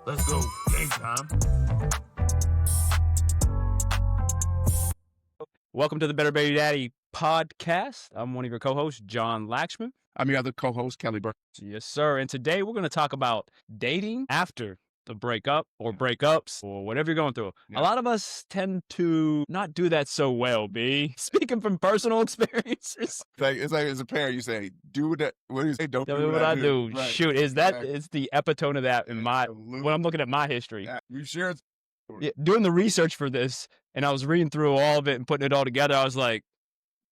Let's go. Game time. Welcome to the Better Baby Daddy podcast. I'm one of your co-hosts, John Laxman. I'm your other co-host, Kelly Burke. Yes, sir. And today we're going to talk about dating after the breakup or breakups or whatever you're going through. Yeah. A lot of us tend to not do that so well, B. Speaking from personal experiences. It's like as a parent, you say, do that. What do you say? Don't do what I do. Right. Shoot, is that it's the epitome of that in my when I'm looking at my history. You sure? Doing the research for this, and I was reading through all of it and putting it all together, I was like,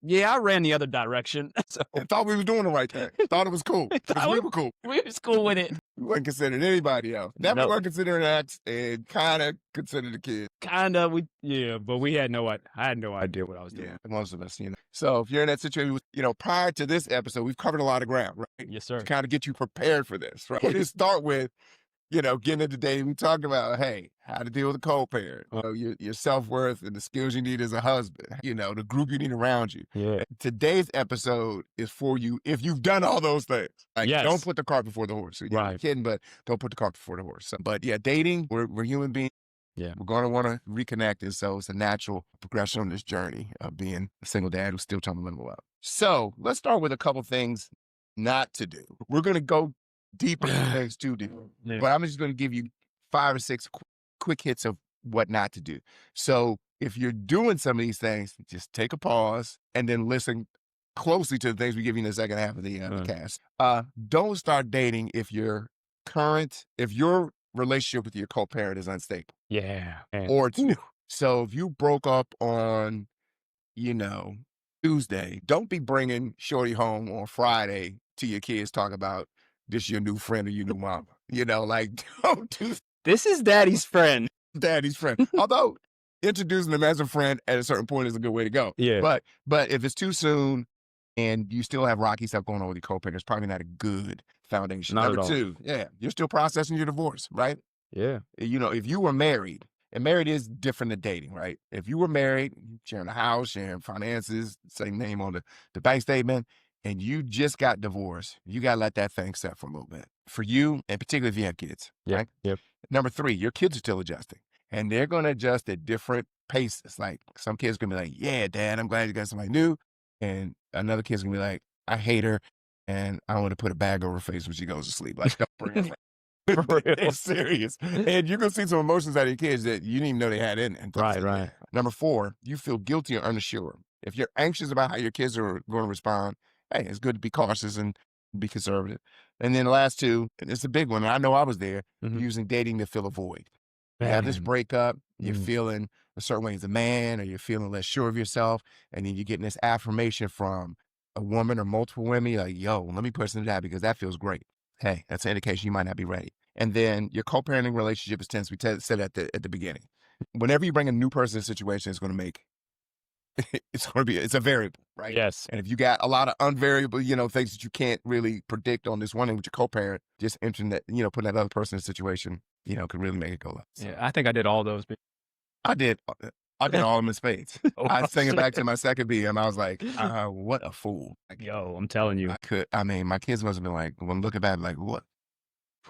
yeah, I ran the other direction. So, I thought we were doing the right thing. Thought it was cool. We were cool. We was cool with it. We weren't considering anybody else. Never weren't considering us and kind of considered the kids. But we had I had no idea what I was doing. Yeah, most of us, So if you're in that situation, prior to this episode, we've covered a lot of ground, right? Yes, sir. To kind of get you prepared for this, right? We just start with, getting into dating. We talk about, hey, how to deal with a co-parent, your self-worth and the skills you need as a husband, the group you need around you. Yeah. Today's episode is for you if you've done all those things. Yes. Don't put the cart before the horse. Right. You're kidding, but don't put the cart before the horse. But yeah, dating, we're human beings. Yeah. We're going to want to reconnect. And so it's a natural progression on this journey of being a single dad who's still trying to level up. So let's start with a couple things not to do. We're going to go deeper into things to do. Yeah. But I'm just going to give you 5 or 6 quick hits of what not to do. So if you're doing some of these things, just take a pause and then listen closely to the things we give you in the second half of the cast. Don't start dating if your relationship with your co-parent is unstable. Yeah. Or it's new. So if you broke up on, Tuesday, don't be bringing Shorty home on Friday to your kids talk about this your new friend or your new mama. Don't do this is daddy's friend. Daddy's friend. Although introducing them as a friend at a certain point is a good way to go. Yeah. But if it's too soon and you still have rocky stuff going on with your co-parent, it's probably not a good foundation. Number 2, you're still processing your divorce, right? Yeah. If you were married, and married is different than dating, right? If you were married, sharing a house, sharing finances, same name on the bank statement, and you just got divorced, you got to let that thing set for a little bit. For you, and particularly if you have kids, right? Yep. Number 3, your kids are still adjusting. And they're going to adjust at different paces. Like some kids going to be like, yeah, Dad, I'm glad you got somebody new. And another kid's going to be like, I hate her. And I want to put a bag over her face when she goes to sleep. Like, don't bring her. It's serious. And you're going to see some emotions out of your kids that you didn't even know they had in it. Right. Number 4, you feel guilty or unsure. If you're anxious about how your kids are going to respond, hey, it's good to be cautious and be conservative. And then the last 2, and it's a big one, and I know I was there, using dating to fill a void. You have this breakup, you're feeling a certain way as a man, or you're feeling less sure of yourself, and then you're getting this affirmation from a woman or multiple women, you're like, yo, let me put some of that because that feels great. Hey, that's an indication you might not be ready. And then your co-parenting relationship is tense. We said at the beginning. Whenever you bring a new person in a situation, it's going to make it's a variable, right? Yes. And if you got a lot of unvariable, things that you can't really predict on this one thing with your co-parent, just entering that, putting that other person in a situation, could really make it go left. So. Yeah, I think I did all those. I did all of them in spades. I was thinking back to my second BM. I was like, what a fool. Like, yo, I'm telling you. My kids must have been like, when looking back, like, what?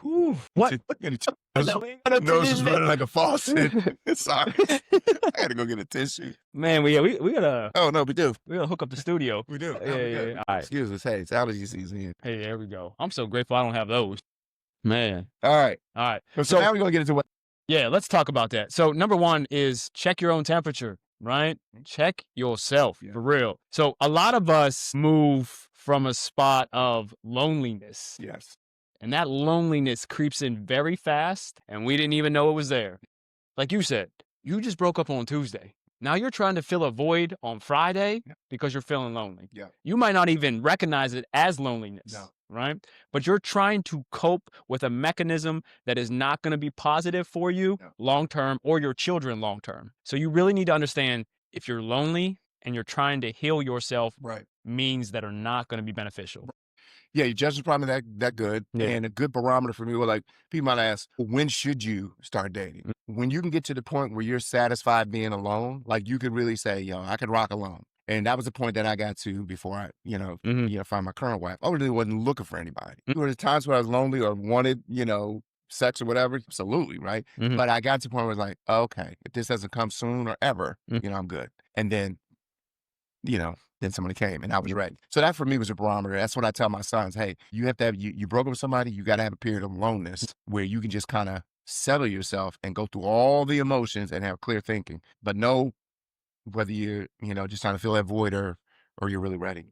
Whew, what? Nose is running like a faucet. Sorry. I gotta go get a tissue. Man, we gotta. Oh no, we do. We gotta hook up the studio. We do. Yeah. All right. Excuse us. Hey, it's allergy season. Hey, there we go. I'm so grateful I don't have those. Man. All right. So now we're gonna get into what? Yeah, let's talk about that. So number 1 is check your own temperature, right? Check yourself for real. So a lot of us move from a spot of loneliness. Yes. And that loneliness creeps in very fast, and we didn't even know it was there. Like you said, you just broke up on Tuesday. Now you're trying to fill a void on Friday because you're feeling lonely. Yeah. You might not even recognize it as loneliness, right? But you're trying to cope with a mechanism that is not going to be positive for you long-term or your children long-term. So you really need to understand if you're lonely and you're trying to heal yourself means that are not going to be beneficial. Yeah, your judgment's probably that good. Yeah. And a good barometer for me, like people might ask, when should you start dating? When you can get to the point where you're satisfied being alone, like you could really say, yo, I could rock alone. And that was the point that I got to before I, find my current wife. I really wasn't looking for anybody. There were times where I was lonely or wanted, sex or whatever, absolutely, right? Mhm. But I got to the point where it's like, okay, if this doesn't come soon or ever, Mm. I'm good. And then, then somebody came and I was ready. So that for me was a barometer. That's what I tell my sons. Hey, you have to have, you broke up with somebody, you got to have a period of aloneness where you can just kind of settle yourself and go through all the emotions and have clear thinking, but know whether you're, just trying to fill that void or you're really ready.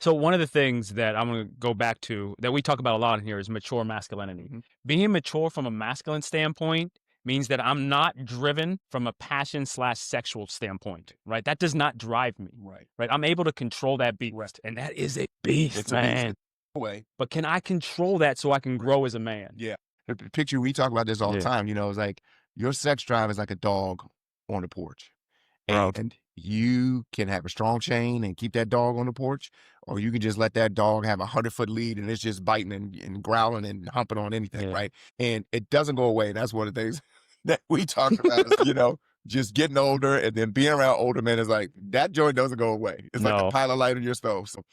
So one of the things that I'm going to go back to that we talk about a lot in here is mature masculinity. Mhm. Being mature from a masculine standpoint means that I'm not driven from a passion/sexual standpoint, right? That does not drive me, Right. right? I'm able to control that beast, Right. and that is a beast, It's a beast. man. Way. But can I control that so I can grow as a man? Yeah. The picture, we talk about this all the Yeah. time, it's like your sex drive is like a dog on the porch. Bro. And you can have a strong chain and keep that dog on the porch, or you can just let that dog have 100-foot lead and it's just biting and growling and humping on anything, Yeah. right? And it doesn't go away. That's one of the things that we talk about is, just getting older and then being around older men is like, that joint doesn't go away. It's like a No. pile of light on your stove. So,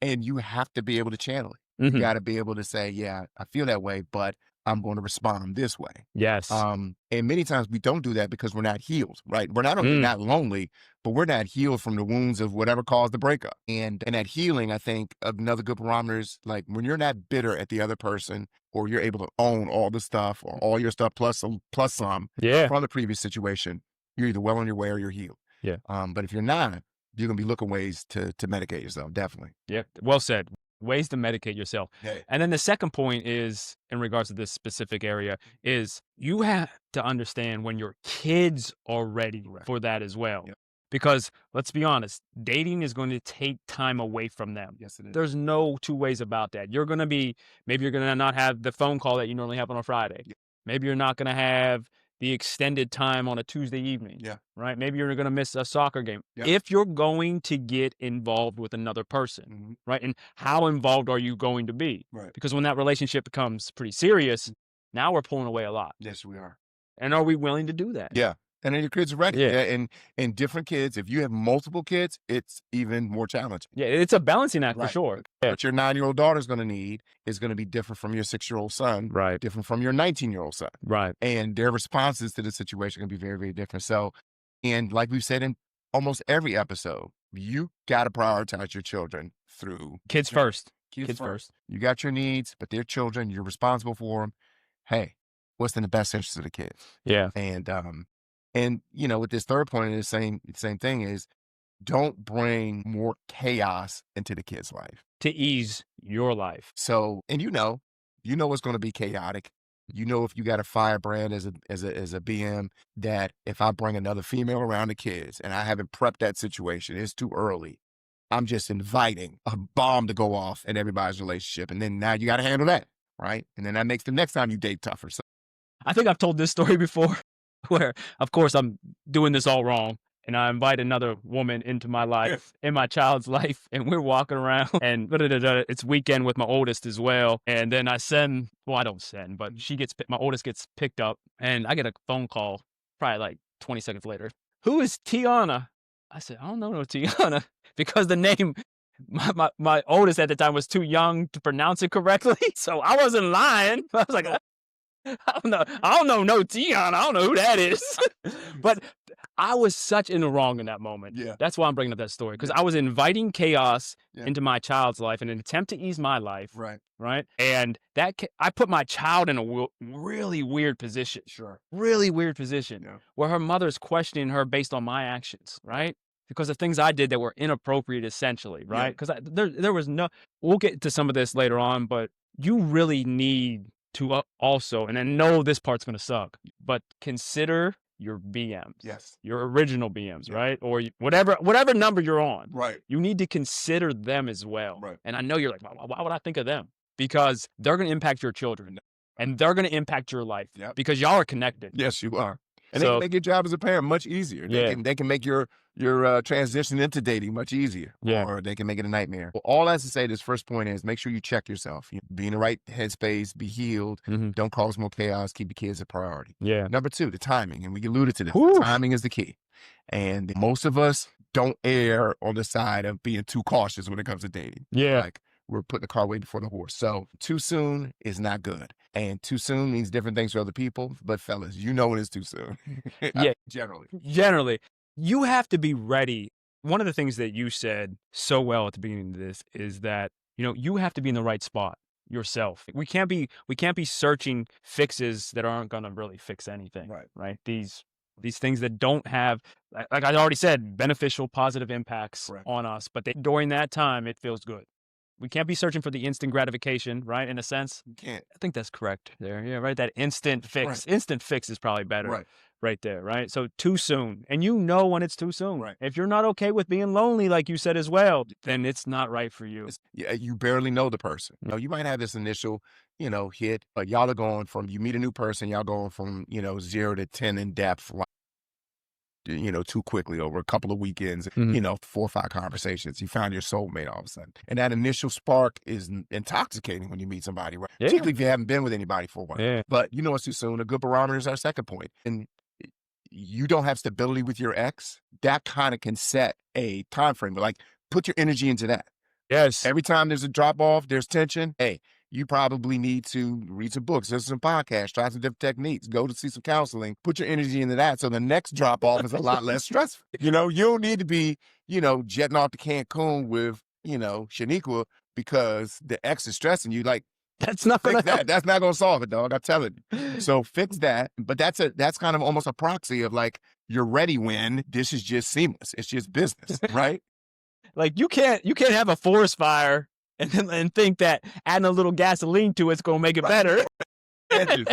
and you have to be able to channel it. You Mhm. got to be able to say, yeah, I feel that way, but I'm going to respond this way. Yes. And many times we don't do that because we're not healed, right? We're not only not lonely, but we're not healed from the wounds of whatever caused the breakup. And that healing, I think, another good barometer is like when you're not bitter at the other person, or you're able to own all the stuff or all your stuff plus some Yeah. from the previous situation, you're either well on your way or you're healed. Yeah. But if you're not, you're gonna be looking ways to medicate yourself. Definitely. Yeah. Well said. Ways to medicate yourself. Yeah. And then the second point is, in regards to this specific area, is you have to understand when your kids are ready Correct. for that as well. Yep. Because let's be honest, dating is going to take time away from them. Yes, it is. There's no two ways about that. Maybe you're going to not have the phone call that you normally have on a Friday. Yep. Maybe you're not going to have the extended time on a Tuesday evening. Yeah. Right? Maybe you're going to miss a soccer game. Yep. If you're going to get involved with another person, Mhm. right? And how involved are you going to be? Right. Because when that relationship becomes pretty serious, now we're pulling away a lot. Yes, we are. And are we willing to do that? Yeah. And then your kids are ready. Yeah. And different kids, if you have multiple kids, it's even more challenging. Yeah, it's a balancing act for Right. sure. Yeah. What your 9-year-old daughter's going to need is going to be different from your 6-year-old son, Right. different from your 19-year-old son. Right. And their responses to the situation can be very, very different. So, and like we've said in almost every episode, you got to prioritize your children through Kids first. Kids first. You got your needs, but they're children. You're responsible for them. Hey, what's in the best interest of the kids? Yeah. And with this third point, the same thing is, don't bring more chaos into the kid's life. To ease your life. So, and you know what's going to be chaotic. If you got a firebrand as a BM, that if I bring another female around the kids and I haven't prepped that situation, it's too early. I'm just inviting a bomb to go off in everybody's relationship. And then now you got to handle that, right? And then that makes the next time you date tougher. So I think I've told this story before where, of course, I'm doing this all wrong. And I invite another woman into my life, in my child's life, and we're walking around and it's weekend with my oldest as well. And then I don't send, but my oldest gets picked up and I get a phone call probably like 20 seconds later. Who is Tiana? I said, I don't know no Tiana, because the name, my oldest at the time was too young to pronounce it correctly. So I wasn't lying. I was like, I don't know no Tiana. I don't know who that is. But I was such in the wrong in that moment. Yeah. That's why I'm bringing up that story, because I was inviting chaos into my child's life in an attempt to ease my life. Right. And I put my child in a really weird position. Sure. Really weird position where her mother's questioning her based on my actions. Right. Because of things I did that were inappropriate, essentially. Right. Because there was we'll get to some of this later on, but you really need to also, and I know this part's going to suck, but consider your BMs. Yes. Your original BMs, right? Or whatever number you're on. Right. You need to consider them as well. Right. And I know you're like, why would I think of them? Because they're going to impact your children and they're going to impact your life because y'all are connected. Yes, you are. And they can make your job as a parent much easier. They can make your transition into dating much easier. Or they can make it a nightmare. Well, all that's to say, this first point is make sure you check yourself. Be in the right headspace, be healed, don't cause more chaos, keep your kids a priority. Yeah. Number 2, the timing. And we alluded to this. The timing is the key. And most of us don't err on the side of being too cautious when it comes to dating. Yeah. Like, we're putting the car way before the horse. So too soon is not good. And too soon means different things for other people. But fellas, you know when it's too soon. Yeah. Generally. You have to be ready. One of the things that you said so well at the beginning of this is that, you have to be in the right spot yourself. We can't be searching fixes that aren't going to really fix anything. Right. These things that don't have, like I already said, beneficial, positive impacts on us, but during that time, it feels good. We can't be searching for the instant gratification, right? In a sense, You can't. I think that's correct there. Yeah, right. That instant fix. Right. Instant fix is probably better. Right there, right? So too soon. And when it's too soon. Right. If you're not okay with being lonely, like you said as well, then it's not right for you. You barely know the person. You might have this initial, hit, but y'all are going from, you meet a new person, y'all going from, 0 to 10 in depth, too quickly over a couple of weekends, 4 or 5 conversations. You found your soulmate all of a sudden. And that initial spark is intoxicating when you meet somebody, right? Yeah. Particularly if you haven't been with anybody for a while. Yeah. But it's too soon. A good barometer is our second point. And you don't have stability with your ex, that kind of can set a time frame. But put your energy into that. Yes. Every time there's a drop off, there's tension. Hey, you probably need to read some books, listen to some podcasts, try some different techniques, go to see some counseling, put your energy into that. So the next drop off is a lot less stressful. You don't need to be, jetting off to Cancun with, Shaniqua because the ex is stressing you. That's not gonna help. That's not gonna solve it, dog. I tell it. So fix that. But that's kind of almost a proxy of you're ready when this is just seamless. It's just business, right? You can't have a forest fire and think that adding a little gasoline to it's gonna make it better. Edges.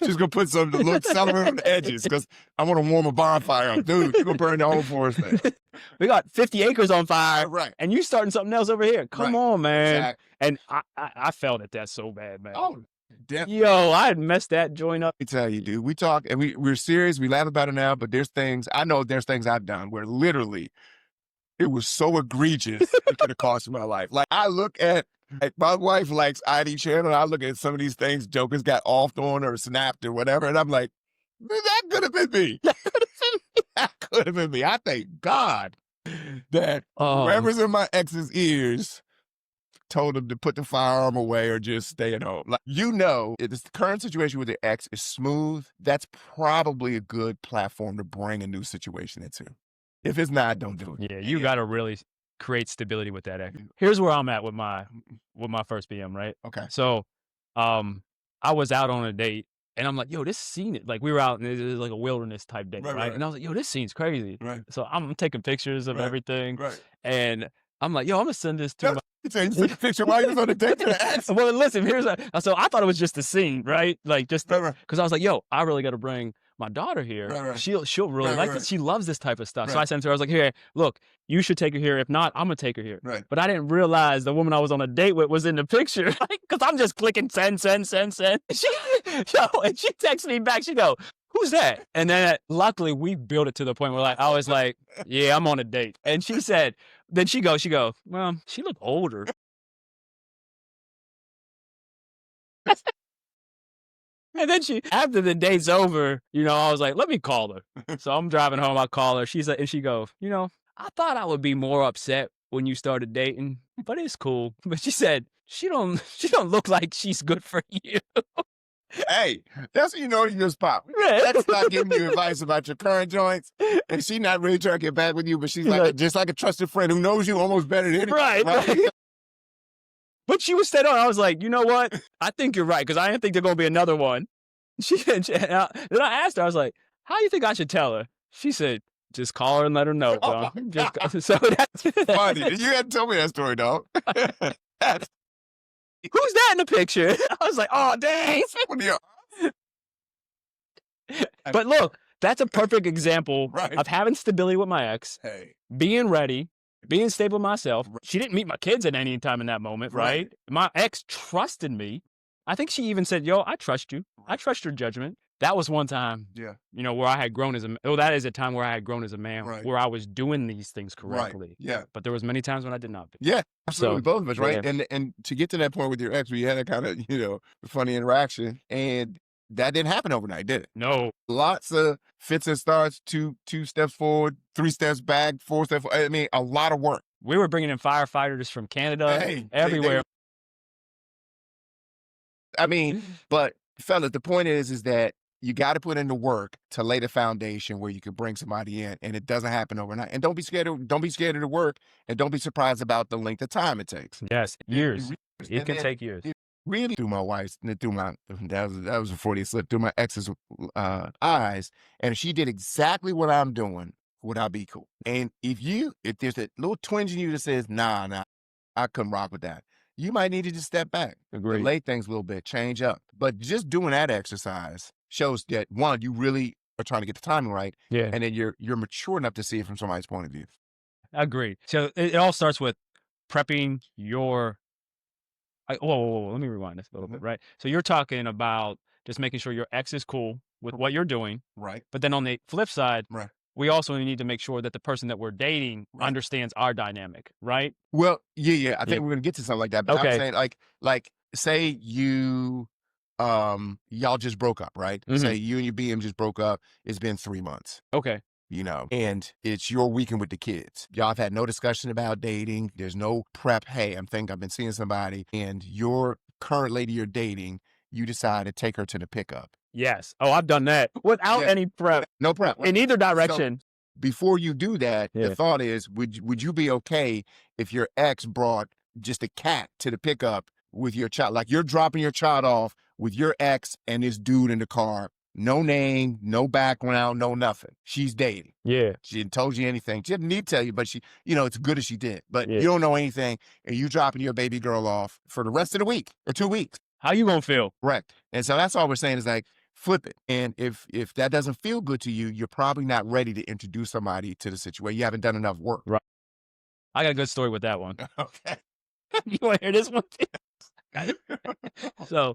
She's gonna put some little accelerant on the edges because I want to warm a bonfire on. Dude, you're gonna burn the whole forest thing. We got 50 acres on fire, right? And you starting something else over here. Come on, man. Exactly. And I felt that so bad, man. Oh, definitely. Yo, I had messed that joint up. I tell you, dude, we talk and we're serious. We laugh about it now, but there's things I've done where literally it was so egregious it could have cost my life. I look at my wife likes ID channel. I look at some of these things jokers got offed on or snapped or whatever, and I'm like, that could have been me. That could have been me. I thank God that whoever's in my ex's ears told him to put the firearm away or just stay at home. If this current situation with your ex is smooth, that's probably a good platform to bring a new situation into. If it's not, don't do it. Yeah, you got to really create stability with that ex. Here's where I'm at with my first BM, right? Okay. So, I was out on a date and I'm like, yo, this scene, we were out and it was like a wilderness type date, right? And I was like, yo, this scene's crazy. Right. So I'm taking pictures of everything. Right. And I'm like, yo, I'm gonna send this to my. You took a picture while you was on the date to the ex. Well, listen, so I thought it was just a scene, right? Because I was like, yo, I really got to bring my daughter here. Right. She'll really like this. She loves this type of stuff. So I sent her. I was like, here, look, you should take her here. If not, I'm gonna take her here. Right. But I didn't realize the woman I was on a date with was in the picture. Because I'm just clicking send. And she texts me back. She go, who's that? And then luckily we built it to the point where I was like, yeah, I'm on a date. And she said, then she go, well, she looked older. And then after the date's over, I was like, let me call her. So I'm driving home, I call her. She's like, and she goes, I thought I would be more upset when you started dating, but it's cool. But she said, she don't look like she's good for you. Hey, that's when you just pop. That's not giving you advice about your current joints. And she not really trying to get back with you, but she's just like a trusted friend who knows you almost better than anybody. Right. But she was staying on. I was like, you know what? I think you're right, because I didn't think there's going to be another one. Then I asked her, I was like, how do you think I should tell her? She said, just call her and let her know. So that's funny. You hadn't told me that story, dog. Who's that in the picture? I was like, oh, dang. But look, that's a perfect example of having stability with my ex, being ready, being stable myself. She didn't meet my kids at any time in that moment, right? My ex trusted me. I think she even said, yo, I trust you. I trust your judgment. That was one time, where I had grown as a man. Oh, that is a time where I had grown as a man, where I was doing these things correctly. Right. Yeah. But there was many times when I did not. Yeah, absolutely. Both of us, right? Yeah. And to get to that point with your ex, we had a kind of, funny interaction. And that didn't happen overnight, did it? No. Lots of fits and starts, two steps forward, 3 steps back, 4 steps forward. I mean, a lot of work. We were bringing in firefighters from Canada, Hey, everywhere. I mean, but fellas, the point is that you got to put in the work to lay the foundation where you can bring somebody in, and it doesn't happen overnight. And don't be scared of the work, and don't be surprised about the length of time it takes. Yes, years. It And can then take years. it really through my wife's, through my that was a 40 slip through my ex's eyes, and if she did exactly what I'm doing, would I be cool? And if there's a little twinge in you that says, nah, I couldn't rock with that, you might need to just step back, Agreed. delay things a little bit, change up. But just doing that exercise shows that, one, you really are trying to get the timing right, Yeah, and then you're mature enough to see it from somebody's point of view. agreed. So it all starts with prepping your. Whoa, let me rewind this a little bit, right? So you're talking about just making sure your ex is cool with what you're doing, Right. but then on the flip side, Right. we also need to make sure that the person that we're dating Right. understands our dynamic, right? Well, yeah. I think Yeah. we're gonna get to something like that. But I'm Okay. saying, like, say you, y'all just broke up, right? Mhm. Say you and your BM just broke up. It's been 3 months, Okay. and it's your weekend with the kids. Y'all have had no discussion about dating. There's no prep. Hey, I've been seeing somebody, and your current lady you're dating, you decide to take her to the pickup. Yes. Oh, I've done that without Yeah. any prep No prep. in either direction. Before you do that, Yeah. the thought is, would you be okay if your ex brought just a cat to the pickup with your child? Like, you're dropping your child off with your ex and this dude in the car. No name, no background, no nothing. She's dating. Yeah. She didn't told you anything. She didn't need to tell you, but she, it's good as she did. But Yeah. you don't know anything, and you dropping your baby girl off for the rest of the week or 2 weeks. How you gonna feel? Correct. And so that's all we're saying is, like, flip it. And if that doesn't feel good to you, you're probably not ready to introduce somebody to the situation. You haven't done enough work. Right. I got a good story with that one. Okay. You want to hear this one? So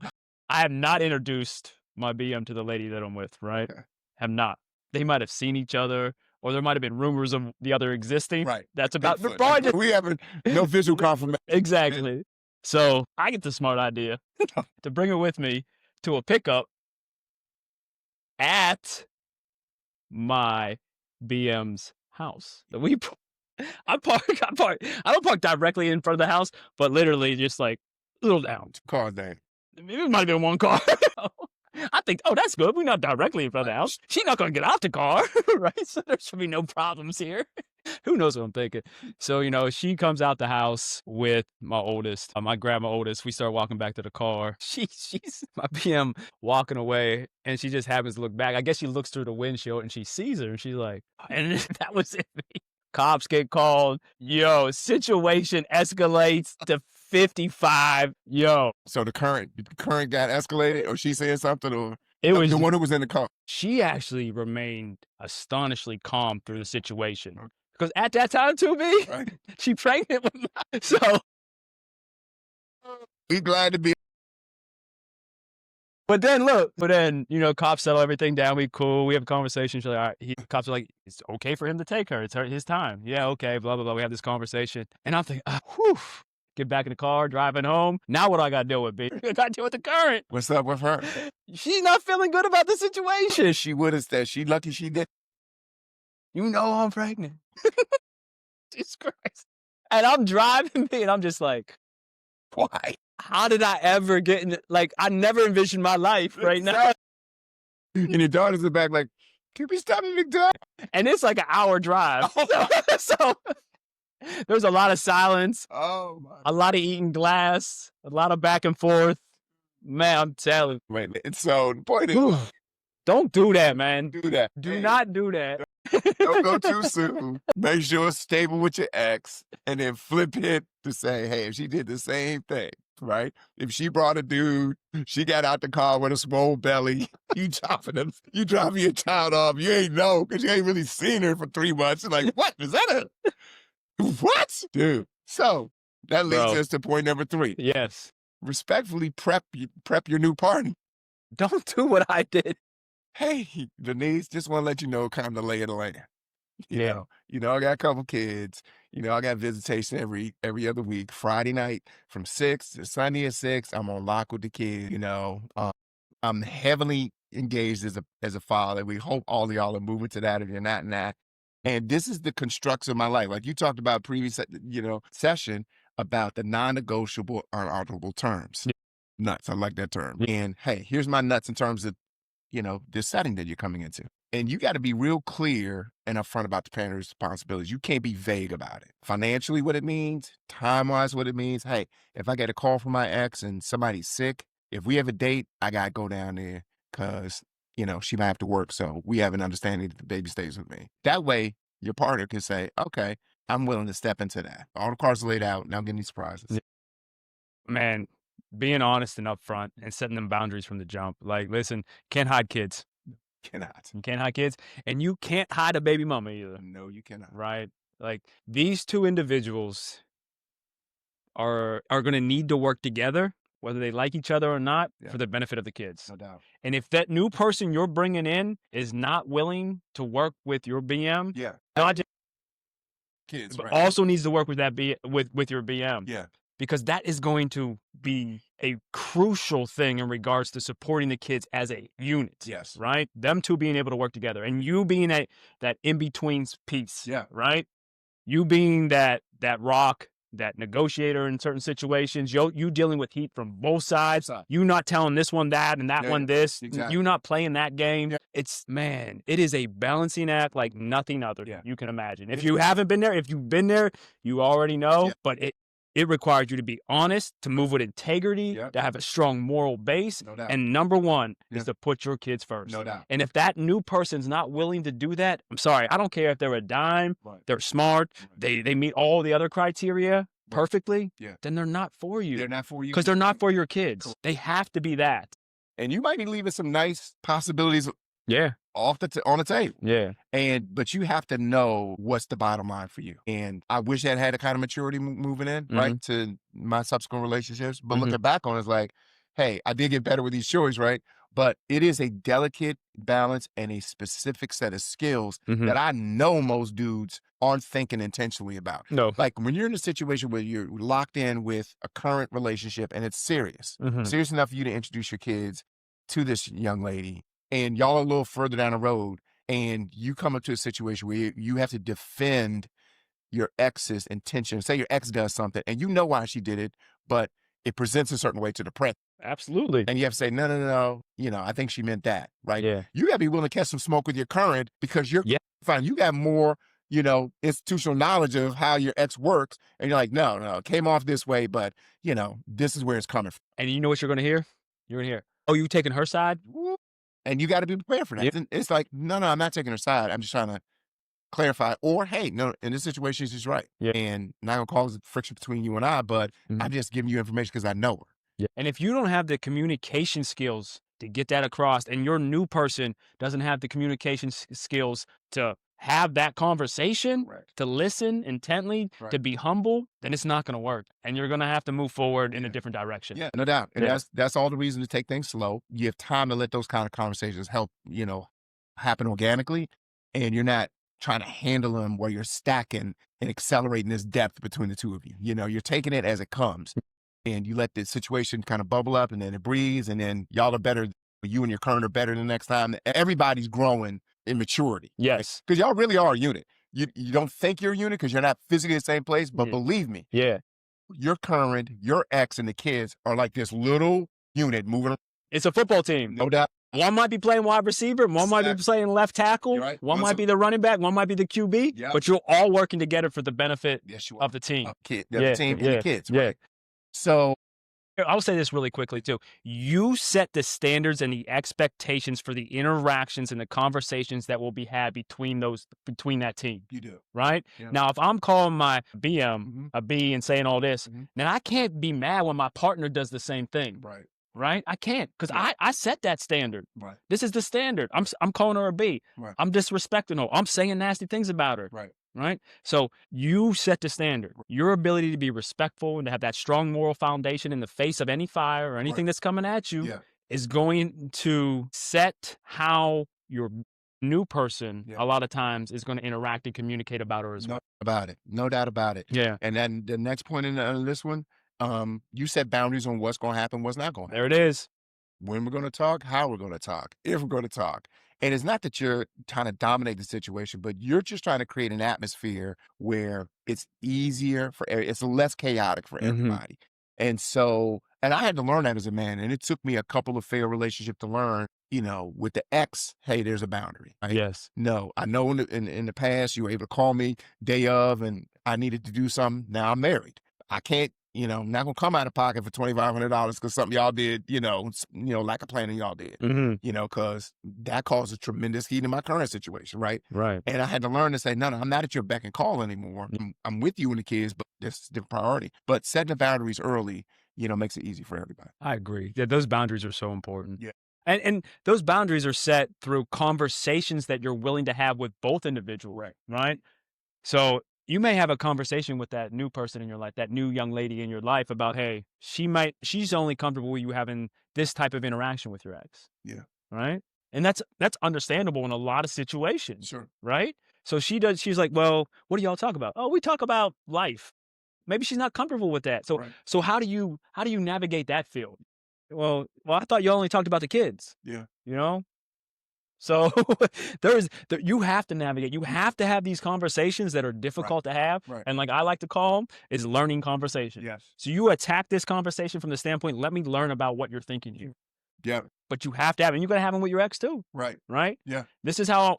I have not introduced my BM to the lady that I'm with, right? Okay. Have not. They might have seen each other, or there might have been rumors of the other existing. Right. That's about Bigfoot. Bro, I just- We haven't no visual confirmation. Exactly. So I get the smart idea to bring her with me to a pickup at my BM's house. I park. I don't park directly in front of the house, but literally just like a little down. Car name. It might have been one car. I think, oh, that's good. We're not directly in front of the house. She's not going to get out the car, right? So there should be no problems here. Who knows what I'm thinking? So, she comes out the house with my oldest. I grab my oldest. We start walking back to the car. She's my PM walking away, and she just happens to look back. I guess she looks through the windshield, and she sees her, and she's like, and that was it. Cops get called. Yo, situation escalates to 55. Yo. So the current got escalated, or she said something, or It was the one who was in the car. She actually remained astonishingly calm through the situation. Because at that time, too, B, Right. she pregnant with my, so We glad to be. But then look, cops settle everything down. We cool. We have a conversation. She's like, all right. Cops are like, it's okay for him to take her. It's his time. Yeah, okay. Blah blah blah. We have this conversation, and I'm thinking, whew. Get back in the car, driving home. Now what I got to deal with, B? I got to deal with the current. What's up with her? She's not feeling good about the situation. She would have said, she lucky she did. You know I'm pregnant. Jesus Christ. And I'm driving, B, and I'm just like, Why? how did I ever get in? I never envisioned my life right now. And your daughter's in the back, like, can we stop at McDonald's? And it's like an hour drive. Oh. So there's a lot of silence, Oh my. a lot of eating glass, a lot of back and forth. Man, I'm telling Wait, and so the point is, you. Don't do that, man. do that. Do not do that. Don't go too soon. Make sure it's stable with your ex, and then flip it to say, hey, if she did the same thing, right? If she brought a dude, she got out the car with a small belly, you dropping your child off, you ain't know, because you ain't really seen her for 3 months. You're like, what? Is that what? Dude. So that leads us to point number 3. Yes. Respectfully prep your new partner. Don't do what I did. Hey, Denise, just want to let you know kind of the lay of the land. Yeah. I got a couple kids. I got visitation every other week. Friday night from 6 to Sunday at 6, I'm on lock with the kids. I'm heavily engaged as a father. We hope all of y'all are moving to that if you're not in that. And this is the constructs of my life. Like you talked about previous, session about the non-negotiable, unalterable terms. Yeah. Nuts. I like that term. Yeah. And hey, here's my nuts in terms of, this setting that you're coming into. And you got to be real clear and upfront about the parenting responsibilities. You can't be vague about it. Financially, what it means, time-wise, what it means. Hey, if I get a call from my ex and somebody's sick, if we have a date, I got to go down there because, she might have to work. So we have an understanding that the baby stays with me. That way, your partner can say, okay, I'm willing to step into that. All the cards are laid out. Now I'm getting these surprises. Yeah. Man, being honest and upfront and setting them boundaries from the jump. Like, listen, can't hide kids. Cannot. You can't hide kids, and you can't hide a baby mama either. No, you cannot. Right? Like, these two individuals are gonna need to work together, whether they like each other or not, for the benefit of the kids. No doubt. And if that new person you're bringing in is not willing to work with your BM, Yeah. not just Kids, but right. also needs to work with that with your BM. Yeah. Because that is going to be a crucial thing in regards to supporting the kids as a unit. Yes. Right? Them two being able to work together and you being that in-between piece. Yeah. Right? You being that rock, that negotiator in certain situations, you dealing with heat from both sides. You not telling this one that and that one this. Exactly. You not playing that game. Yeah. It is a balancing act like nothing other Yeah. you can imagine. If you haven't been there, if you've been there, you already know. Yeah. But it requires you to be honest, to move with integrity, Yep. to have a strong moral base. No doubt. And number one Yeah. is to put your kids first. No doubt. And if that new person's not willing to do that, I'm sorry, I don't care if they're a dime, Right. they're smart, Right. they meet all the other criteria perfectly, Yeah. then they're not for you. They're not for you. Because they're not for your kids. Correct. They have to be that. And you might be leaving some nice possibilities Yeah. on the table. Yeah. But you have to know what's the bottom line for you. And I wish I had a kind of maturity moving in, right, to my subsequent relationships. But looking back on it, it's like, hey, I did get better with these choices, right? But it is a delicate balance and a specific set of skills that I know most dudes aren't thinking intentionally about. No. Like when you're in a situation where you're locked in with a current relationship and it's serious, serious enough for you to introduce your kids to this young lady, and y'all are a little further down the road, and you come up to a situation where you have to defend your ex's intention. Say your ex does something, and you know why she did it, but it presents a certain way to the press. Absolutely. And you have to say, no. I think she meant that, right? Yeah. You got to be willing to catch some smoke with your current because you're fine. You got more, institutional knowledge of how your ex works. And you're like, no, it came off this way, but, this is where it's coming from. And you know what you're going to hear? You're going to hear, oh, you taking her side? And you got to be prepared for that. Yeah. It's like, no, I'm not taking her side. I'm just trying to clarify. Or, hey, no, in this situation, she's right. Yeah. And not going to cause friction between you and I, but I'm just giving you information because I know her. Yeah. And if you don't have the communication skills to get that across, and your new person doesn't have the communication skills to have that conversation, to listen intently, to be humble, then it's not going to work. And you're going to have to move forward in a different direction. Yeah, no doubt. And that's all the reason to take things slow. You have time to let those kind of conversations help, happen organically. And you're not trying to handle them where you're stacking and accelerating this depth between the two of you. You're taking it as it comes. And you let the situation kind of bubble up, and then it breathes, and then y'all are better. You and your current are better the next time. Everybody's growing in maturity. Yes. Because y'all really are a unit. You don't think you're a unit because you're not physically in the same place, but believe me, your current, your ex, and the kids are like this little unit moving. It's a football team. No doubt. One might be playing wide receiver, one might be playing left tackle, one might be the running back, one might be the QB, but you're all working together for the benefit of the team. The team and the kids, right? So I'll say this really quickly too. You set the standards and the expectations for the interactions and the conversations that will be had between that team. You do. Right? Yeah. Now, if I'm calling my BM a B and saying all this, then I can't be mad when my partner does the same thing. Right? I can't, because I set that standard. Right. This is the standard. I'm calling her a B. Right. I'm disrespecting her. I'm saying nasty things about her. Right? So you set the standard. Your ability to be respectful and to have that strong moral foundation in the face of any fire or anything that's coming at you is going to set how your new person a lot of times is going to interact and communicate about her as well. No doubt about it. Yeah. And then the next point in this one, you set boundaries on what's going to happen, what's not going to happen. There it is. When we're going to talk, how we're going to talk, if we're going to talk. And it's not that you're trying to dominate the situation, but you're just trying to create an atmosphere where it's easier for, it's less chaotic for everybody. And so, and I had to learn that as a man. And it took me a couple of failed relationships to learn, with the ex, hey, there's a boundary. Right? Yes. No, I know in the past you were able to call me day of and I needed to do something. Now I'm married. I can't, I'm not gonna come out of pocket for $2,500 because something y'all did, lack of planning y'all did, because that causes tremendous heat in my current situation, right? Right. And I had to learn to say, no, I'm not at your beck and call anymore. I'm with you and the kids, but this is the priority. But setting the boundaries early, makes it easy for everybody. I agree. Yeah, those boundaries are so important. Yeah. And those boundaries are set through conversations that you're willing to have with both individuals, right? So you may have a conversation with that new person in your life, that new young lady in your life about, hey, she's only comfortable with you having this type of interaction with your ex. Yeah. Right. And that's understandable in a lot of situations. Sure. Right. So she's like, well, what do y'all talk about? Oh, we talk about life. Maybe she's not comfortable with that. So, so how do you navigate that field? Well, I thought you only talked about the kids. Yeah. So you have to navigate. You have to have these conversations that are difficult to have. Right. And like I like to call them, is learning conversation. Yes. So you attack this conversation from the standpoint, let me learn about what you're thinking here. Yeah. But you have to have, and you're gonna have them with your ex too. Right. Right. Yeah. This is how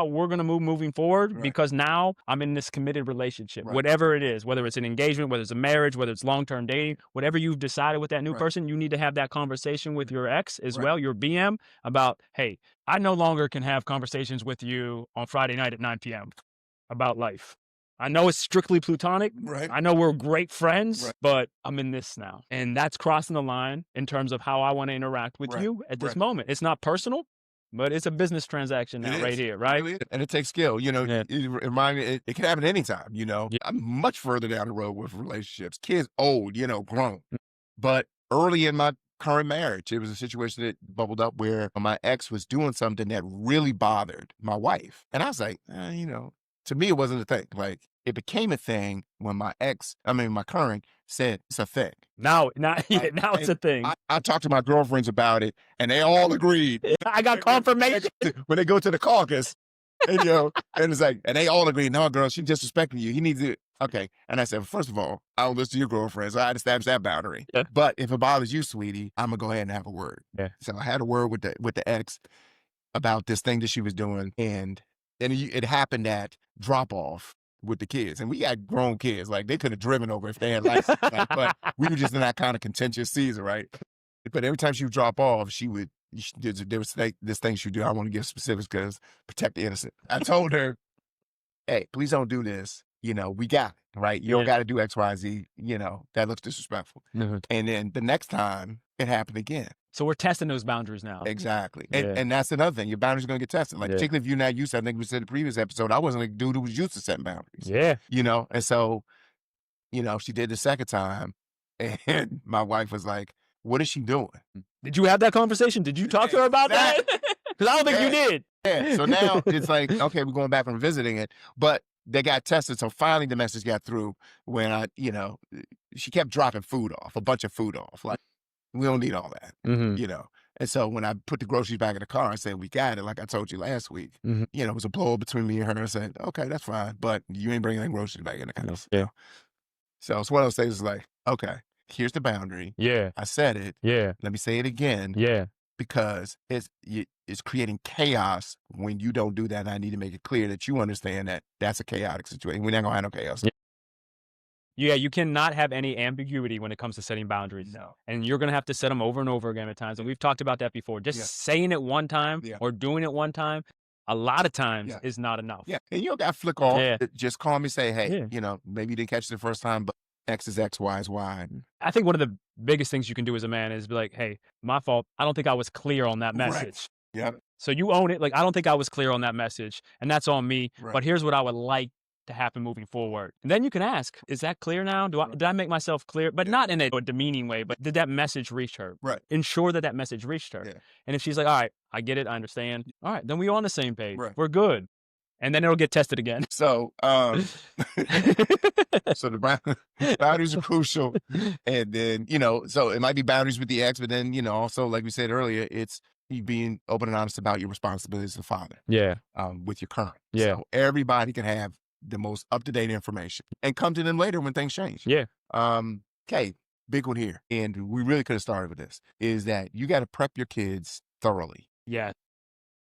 we're gonna move moving forward, because now I'm in this committed relationship, whatever it is, whether it's an engagement, whether it's a marriage, whether it's long-term dating, whatever you've decided with that new person, you need to have that conversation with your ex as well, your BM, about, hey, I no longer can have conversations with you on Friday night at 9 p.m. about life. I know it's strictly platonic. Right. I know we're great friends, but I'm in this now. And that's crossing the line in terms of how I want to interact with you at this moment. It's not personal, but it's a business transaction now right here, right? Really, and it takes skill. It can happen anytime, I'm much further down the road with relationships. Kids old, grown. But early in my current marriage, it was a situation that bubbled up where my ex was doing something that really bothered my wife. And I was like, to me, it wasn't a thing. Like, it became a thing when my current said it's a thing. Now it's a thing. I talked to my girlfriends about it, and they all agreed. I got confirmation. When they go to the caucus, and, and it's like, and they all agreed, no, girl, she disrespecting you. He needs to, okay. And I said, first of all, I don't listen to your girlfriends. I established that boundary. Yeah. But if it bothers you, sweetie, I'm going to go ahead and have a word. Yeah. So I had a word with the ex about this thing that she was doing, and it happened at drop-off with the kids. And we got grown kids. Like, they could have driven over if they had license. But we were just in that kind of contentious season, right? But every time she would drop off, there was this thing she would do. I want to give specifics because protect the innocent. I told her, hey, please don't do this. We got it, right? You don't got to do X, Y, Z. That looks disrespectful. And then the next time it happened again. So we're testing those boundaries now. Exactly. And that's another thing. Your boundaries are going to get tested. Like, particularly if you're not used to, I think we said in the previous episode, I wasn't a dude who was used to setting boundaries. Yeah. And so, she did the second time, and my wife was like, what is she doing? Did you have that conversation? Did you talk to her about that? Because I don't think you did. Yeah. So now it's like, okay, we're going back and revisiting it. But they got tested. So finally the message got through when she kept dropping food off, a bunch of food off. Like, we don't need all that, And so when I put the groceries back in the car, I said, we got it. Like I told you last week, it was a blow between me and her. I said, okay, that's fine. But you ain't bringing any groceries back in the house. Yeah. So it's one of those things is like, okay, here's the boundary. Yeah. I said it. Yeah. Let me say it again. Yeah. Because it's creating chaos when you don't do that. And I need to make it clear that you understand that that's a chaotic situation. We're not going to have no chaos. Yeah, you cannot have any ambiguity when it comes to setting boundaries. No. And you're going to have to set them over and over again at times. And we've talked about that before. Just saying it one time or doing it one time, a lot of times is not enough. Yeah. And you don't got to flick off. Yeah. Just call me, say, hey, maybe you didn't catch it the first time, but X is X, Y is Y. I think one of the biggest things you can do as a man is be like, hey, my fault. I don't think I was clear on that message. Yeah. So you own it. Like, I don't think I was clear on that message. And that's on me. But here's what I would like to happen moving forward. And then you can ask, is that clear now? Did I make myself clear? But not in a demeaning way, but did that message reach her? Right. Ensure that message reached her. Yeah. And if she's like, all right, I get it, I understand. All right, then we're on the same page. Right. We're good. And then it'll get tested again. So, so the boundaries are crucial. And then, so it might be boundaries with the ex, but then, also, like we said earlier, it's, you being open and honest about your responsibilities as a father Yeah. with your current. Yeah. So everybody can have the most up-to-date information and come to them later when things change. Yeah. Okay, big one here, and we really could have started with this, is that you got to prep your kids thoroughly. Yeah.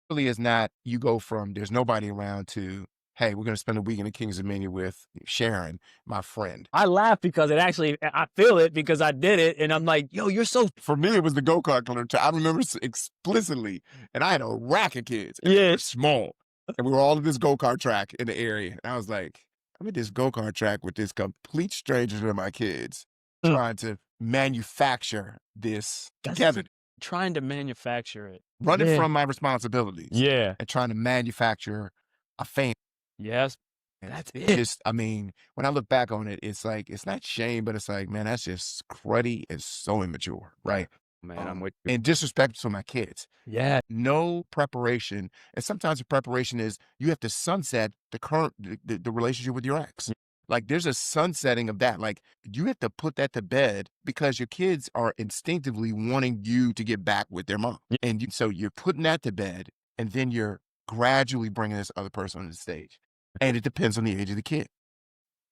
Really is not you go from there's nobody around to, hey, we're going to spend a week in the Kings Dominion with Sharon, my friend. I laugh because I feel it because I did it, and I'm like, yo, you're so. For me, it was the go-kart club. I remember explicitly, and I had a rack of kids. And they Yeah. were small. And we were all at this go-kart track in the area. And I was like, I'm at this go-kart track with this complete stranger to my kids trying to manufacture this together. Trying to manufacture it. Running from my responsibilities. Yeah. And trying to manufacture a family. Yes. And That's it's it. just, I mean, when I look back on it, it's like, it's not shame, but it's like, man, that's just cruddy and so immature, right? Man, I'm with you. And disrespectful to my kids. Yeah. No preparation. And sometimes the preparation is you have to sunset the relationship with your ex. Like there's a sunsetting of that. Like you have to put that to bed because your kids are instinctively wanting you to get back with their mom. And so you're putting that to bed and then you're gradually bringing this other person on the stage. And it depends on the age of the kid.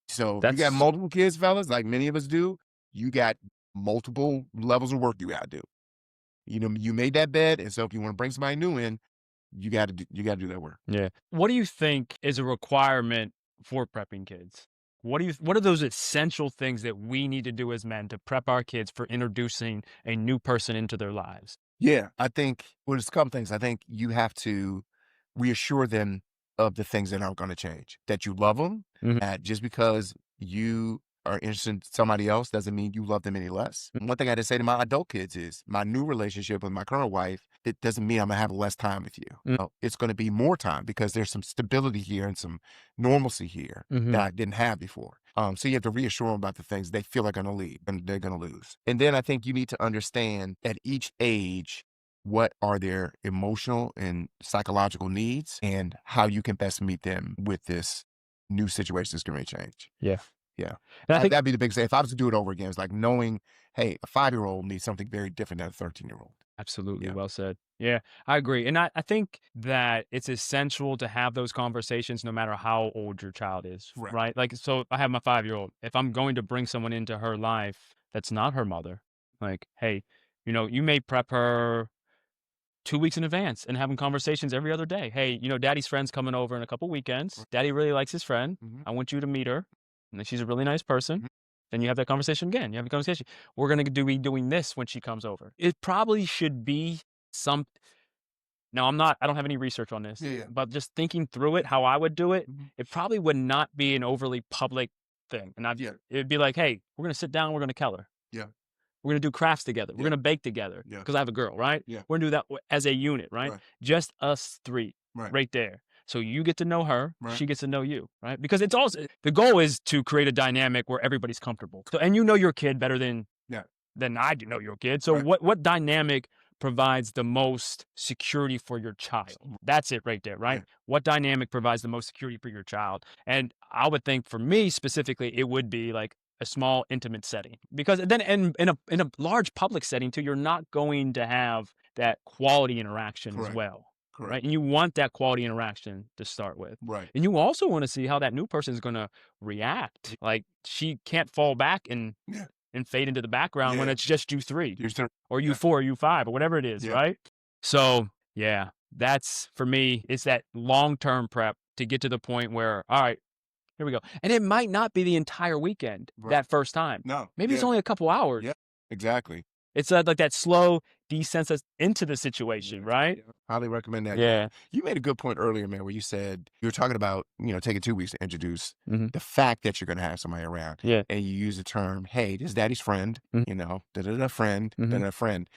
So if you got multiple kids, fellas, like many of us do, you got multiple levels of work you got to do. You know, you made that bed, and so if you want to bring somebody new in, you got to do that work. Yeah. What do you think is a requirement for prepping kids? What are those essential things that we need to do as men to prep our kids for introducing a new person into their lives? Yeah, I think there's a couple things. I think you have to reassure them of the things that aren't going to change. That you love them. That just because you are interested in somebody else doesn't mean you love them any less. One thing I had to say to my adult kids is my new relationship with my current wife, it doesn't mean I'm gonna have less time with you. No, it's gonna be more time because there's some stability here and some normalcy here that I didn't have before. So you have to reassure them about the things they feel like are gonna leave and they're gonna lose. And then I think you need to understand at each age what are their emotional and psychological needs and how you can best meet them with this new situation that's going to change. Yeah. Yeah. And I think that'd be the big thing. If I was to do it over again, it's like knowing, hey, a 5-year-old needs something very different than a 13-year-old. absolutely Yeah. well said. Yeah, I agree. And I think that it's essential to have those conversations no matter how old your child is, right? Like, so I have my 5-year-old. If I'm going to bring someone into her life that's not her mother, like, hey, you may prep her 2 weeks in advance and having conversations every other day. Hey, daddy's friend's coming over in a couple weekends. Daddy really likes his friend. I want you to meet her. And she's a really nice person. Then you have that conversation again. You have a conversation. We're going to be doing this when she comes over. It probably should be now I don't have any research on this, but just thinking through it, how I would do it, it probably would not be an overly public thing. And it'd be like, hey, we're going to sit down. We're going to color. Yeah. We're going to do crafts together. We're going to bake together because I have a girl, right? Yeah. We're going to do that as a unit, right? Just us three right there. So you get to know her, she gets to know you, right? Because it's also, the goal is to create a dynamic where everybody's comfortable. So, and you know your kid better than I do know your kid. So what dynamic provides the most security for your child? That's it right there, right? What dynamic provides the most security for your child? And I would think for me specifically, it would be like a small intimate setting, because then in a large public setting too, you're not going to have that quality interaction as well. Right. And you want that quality interaction to start with. Right. And you also want to see how that new person is going to react. Like she can't fall back and fade into the background when it's just you three or you four, or you five, or whatever it is. Right. So yeah, that's for me, it's that long-term prep to get to the point where, all right, here we go. And it might not be the entire weekend that first time. No. Maybe it's only a couple hours. Yeah, exactly. It's like that slow descent us into the situation, right? Highly recommend that. Yeah. You made a good point earlier, man, where you said you were talking about, taking 2 weeks to introduce the fact that you're going to have somebody around. Yeah. And you use the term, hey, this is daddy's friend, da-da-da friend, da-da-da friend.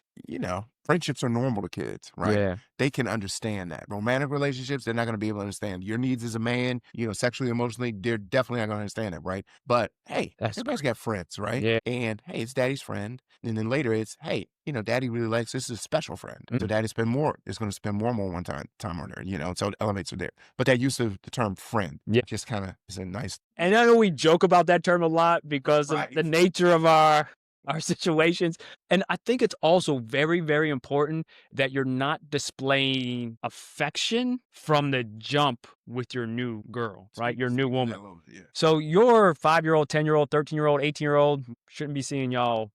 Friendships are normal to kids, right? Yeah. They can understand that. Romantic relationships, they're not going to be able to understand your needs as a man, sexually, emotionally, they're definitely not going to understand that, right? But hey, everybody's got friends, right? Yeah. And hey, it's daddy's friend. And then later it's, hey, daddy really likes, this is a special friend. So daddy is going to spend more one time on her, so it elevates her there. But that use of the term friend just kind of is a nice. And I know we joke about that term a lot because of the nature of our our situations. And I think it's also very, very important that you're not displaying affection from the jump with your new girl, right? Your new woman. Yeah. So your 5-year-old, 10-year-old, 13-year-old, 18-year-old shouldn't be seeing y'all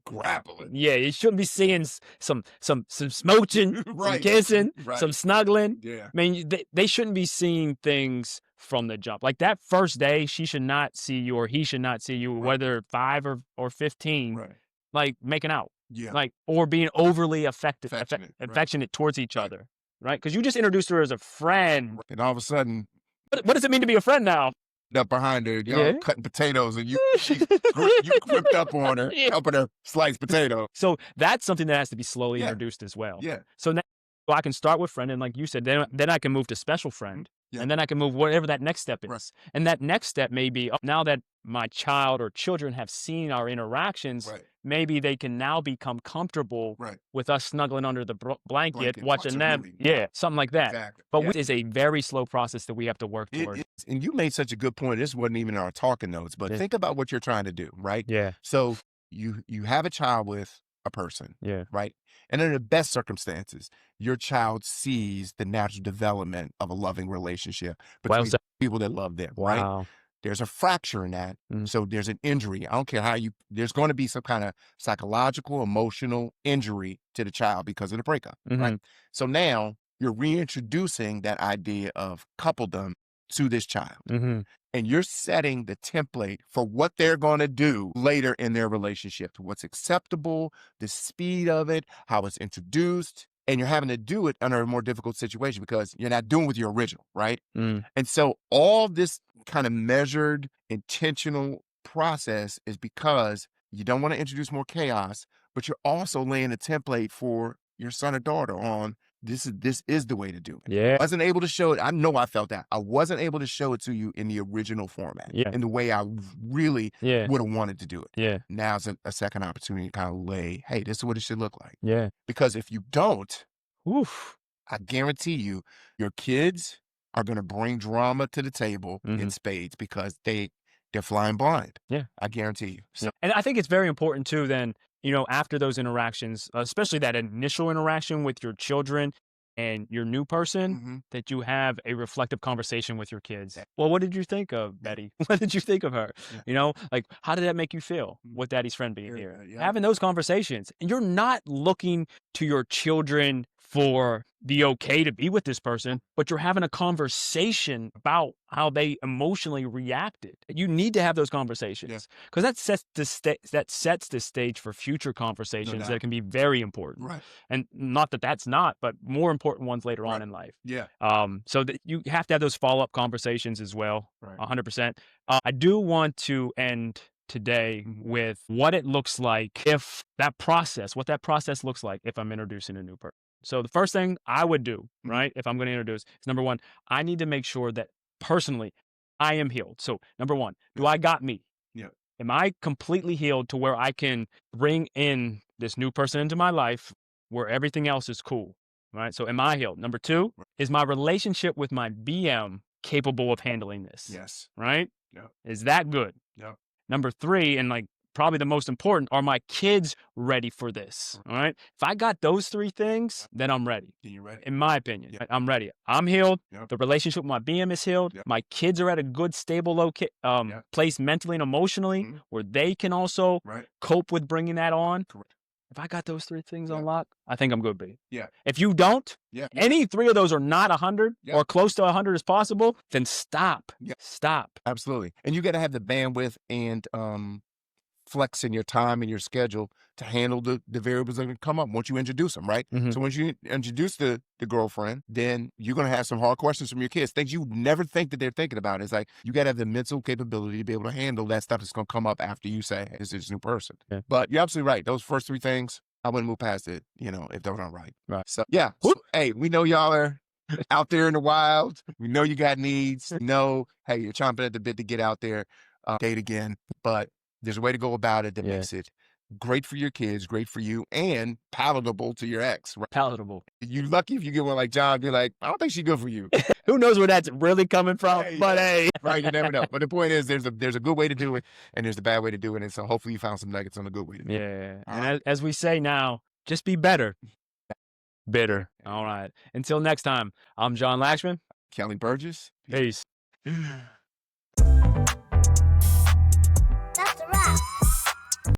Grappling. Yeah, you shouldn't be seeing some smooching, some Right. kissing, Right. some snuggling. Yeah. I mean, they shouldn't be seeing things from the jump. Like that first day, she should not see you or he should not see you, Right. whether 5 or 15, Right. like making out, Yeah. like or being overly Affectionate. Right. affectionate towards each Right. other, right? Because you just introduced her as a friend. And all of a sudden, What does it mean to be a friend now? up behind her, y'all Yeah. cutting potatoes, and you gripped up on her, Yeah. helping her slice potato. So that's something that has to be slowly Yeah. introduced as well. Yeah. So now I can start with friend, and like you said, then I can move to special friend, Yeah. and then I can move whatever that next step is. Right. And that next step may be, oh, now that my child or children have seen our interactions, Right. maybe they can now become comfortable Right. with us snuggling under the blanket, watching watching them. movie. Yeah, something like that. Exactly. But Yeah. it is a very slow process that we have to work It toward. is, and you made such a good point. This wasn't even our talking notes, but Yeah. think about what you're trying to do, right? Yeah. So you have a child with a person, Yeah. right? And in the best circumstances, your child sees the natural development of a loving relationship Well between said. people that love them, right? Wow. There's a fracture in that. Mhm. So there's an injury. I don't care how there's going to be some kind of psychological, emotional injury to the child because of the breakup, right? Mhm. So now you're reintroducing that idea of coupledom to this child. Mhm. And you're setting the template for what they're going to do later in their relationship, what's acceptable, the speed of it, how it's introduced. And you're having to do it under a more difficult situation because you're not doing with your original, right? Mm. And so all this kind of measured, intentional process is because you don't want to introduce more chaos, but you're also laying a template for your son or daughter on this is the way to do it. Yeah. I wasn't able to show it. I know I felt that. I wasn't able to show it to you in the original format, Yeah. in the way I really Yeah. would have wanted to do it. Yeah. Now's a second opportunity to kind of lay, hey, this is what it should look like. Yeah. Because if you don't, Oof. I guarantee you, your kids are going to bring drama to the table in Mhm. spades because they're flying blind. Yeah. I guarantee you. So, And I think it's very important too, then, after those interactions, especially that initial interaction with your children and your new person, mhm. that you have a reflective conversation with your kids. Well, what did you think of Betty? What did you think of her? Yeah. Like, how did that make you feel Mhm. with Daddy's friend being Yeah, here? yeah. Having those conversations. And you're not looking to your children for the okay to be with this person, but you're having a conversation about how they emotionally reacted. You need to have those conversations because that sets the stage for future conversations doubt. that can be very important. Right. And not that that's not, but more important ones later on in life. Yeah. So that you have to have those follow-up conversations as well. Right. 100%. I do want to end today with what it looks like what that process looks like if I'm introducing a new person. So the first thing I would do, right, if I'm going to introduce is number one, I need to make sure that personally I am healed. So number one, do I got me? Yeah. Am I completely healed to where I can bring in this new person into my life where everything else is cool, right? So am I healed? Number two, is my relationship with my BM capable of handling this? Yes. Right? Yeah. Is that good? Yeah. Number three, and like probably the most important, are my kids ready for this? All right. If I got those three things, then I'm ready. Then you're ready. In my opinion, Yeah. I'm ready. I'm healed. Yeah. The relationship with my BM is healed. Yeah. My kids are at a good, stable place mentally and emotionally Mhm. where they can also Right. cope with bringing that on. Correct. If I got those three things Yeah. on lock, I think I'm good, B. Yeah. If you don't, Yeah. any three of those are not 100 Yeah. or close to 100 as possible, then stop. Yeah. Stop. Absolutely. And you got to have the bandwidth and flex in your time and your schedule to handle the variables that can come up once you introduce them, right? Mhm. So once you introduce the girlfriend, then you're going to have some hard questions from your kids, things you never think that they're thinking about. It's like you got to have the mental capability to be able to handle that stuff that's going to come up after you say, hey, this is a new person. Yeah. But you're absolutely right. Those first three things, I wouldn't move past it, if those aren't right. Right. So, yeah. So, hey, we know y'all are out there in the wild. We know you got needs. We know, hey, you're chomping at the bit to get out there, date again. But there's a way to go about it that Yeah. makes it great for your kids, great for you, and palatable to your ex. Right? Palatable. You lucky if you get one like John, be like, I don't think she's good for you. Who knows where that's really coming from? Hey, But yeah. hey, Right, you never know. But the point is, there's a good way to do it, and there's a bad way to do it, and so hopefully you found some nuggets on the good way to do it. yeah. All And right. as we say now, just be better. Bitter. All right. Until next time, I'm John Lashman. Kelly Burgess. Peace.